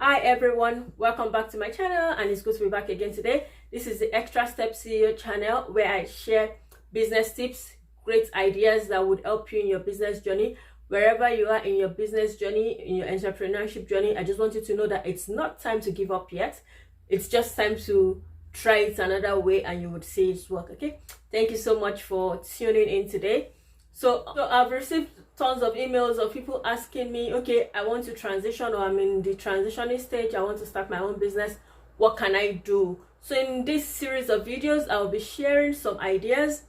Hi everyone, welcome back to my channel, and it's good to be back again today. This is the ExtraStepsCeo channel where I share business tips, great ideas that would help you in your business journey. Wherever you are in your business journey, in your entrepreneurship journey, I just want you to know that it's not time to give up yet. It's just time to try it another way and you would see it's work. Okay, thank you so much for tuning in today. So I've received tons of emails of people asking me, okay, I want to transition, or I'm in the transitioning stage, I want to start my own business, what can I do? So in this series of videos, I'll be sharing some ideas,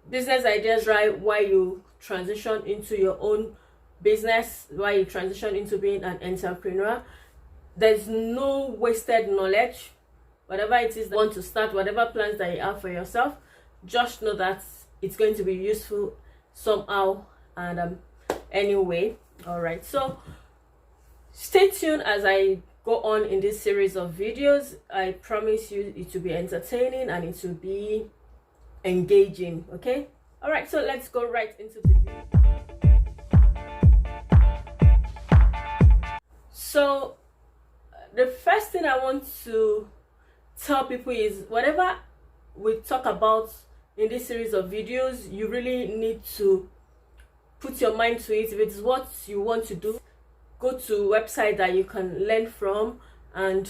business ideas, right, why you transition into your own business, why you transition into being an entrepreneur. There's no wasted knowledge. Whatever it is that you want to start, whatever plans that you have for yourself, just know that it's going to be useful somehow and anyway. All right, so stay tuned as I go on in this series of videos. I promise you it will be entertaining and it will be engaging. Okay, all right, so let's go right into the video. So the first thing I want to tell people is, whatever we talk about in this series of videos, you really need to put your mind to it. If it's what you want to do, go to a website that you can learn from, and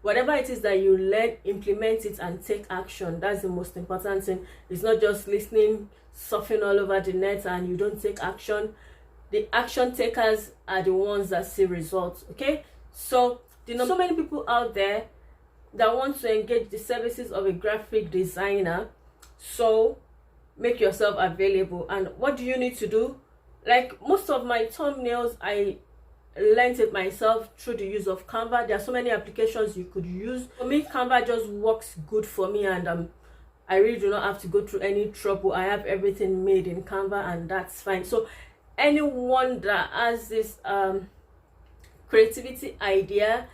whatever it is that you learn, implement it and take action. That's the most important thing. It's not just listening, surfing all over the net and you don't take action. The action takers are the ones that see results. Okay, so so many people out there that want to engage the services of a graphic designer. So make yourself available. And what do you need to do? Like most of my thumbnails, I learned it myself through the use of Canva. There are so many applications you could use. For me, Canva just works good for me, and I really do not have to go through any trouble. I have everything made in Canva, and that's fine. So anyone that has this creativity idea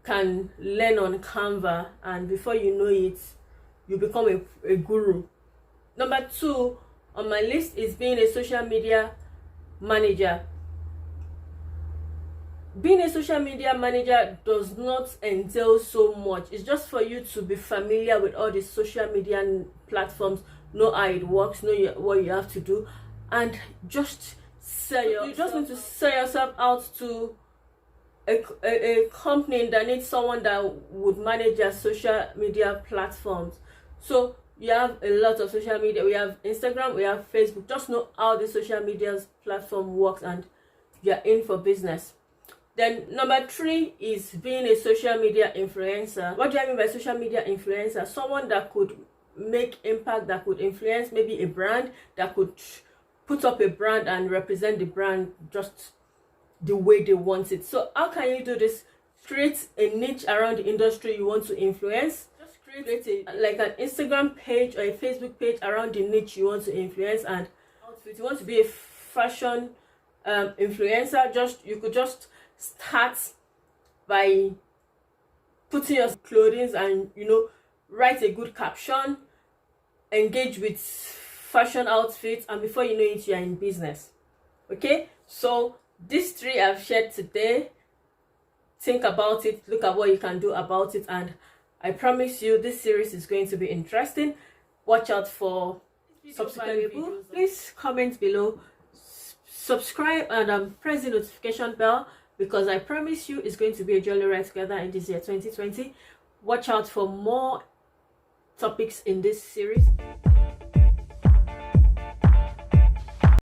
can learn on Canva, and before you know it, you become a guru. Number 2 on my list is being a social media manager. Being a social media manager does not entail so much. It's just for you to be familiar with all the social media platforms, know how it works, know what you have to do, and just sell yourself. You just need to sell yourself out to a company that needs someone that would manage their social media platforms. So you have a lot of social media. We have Instagram, we have Facebook. Just know how the social media platform works and you're in for business. Then number 3 is being a social media influencer. What do I mean by social media influencer? Someone that could make impact, that could influence maybe a brand, that could put up a brand and represent the brand just the way they want it. So how can you do this? Create a niche around the industry you want to influence. Just create like an Instagram page or a Facebook page around the niche you want to influence. And if you want to be a fashion influencer, you could just start by putting your clothing and write a good caption, engage with fashion outfits, and before you know it, you are in business. Okay, so these 3 I've shared today. Think about it, look at what you can do about it, and I promise you this series is going to be interesting. Watch out for subsequent videos. Please comment below, subscribe, and press the notification bell, because I promise you it's going to be a jolly ride together in this year 2020. Watch out for more topics in this series.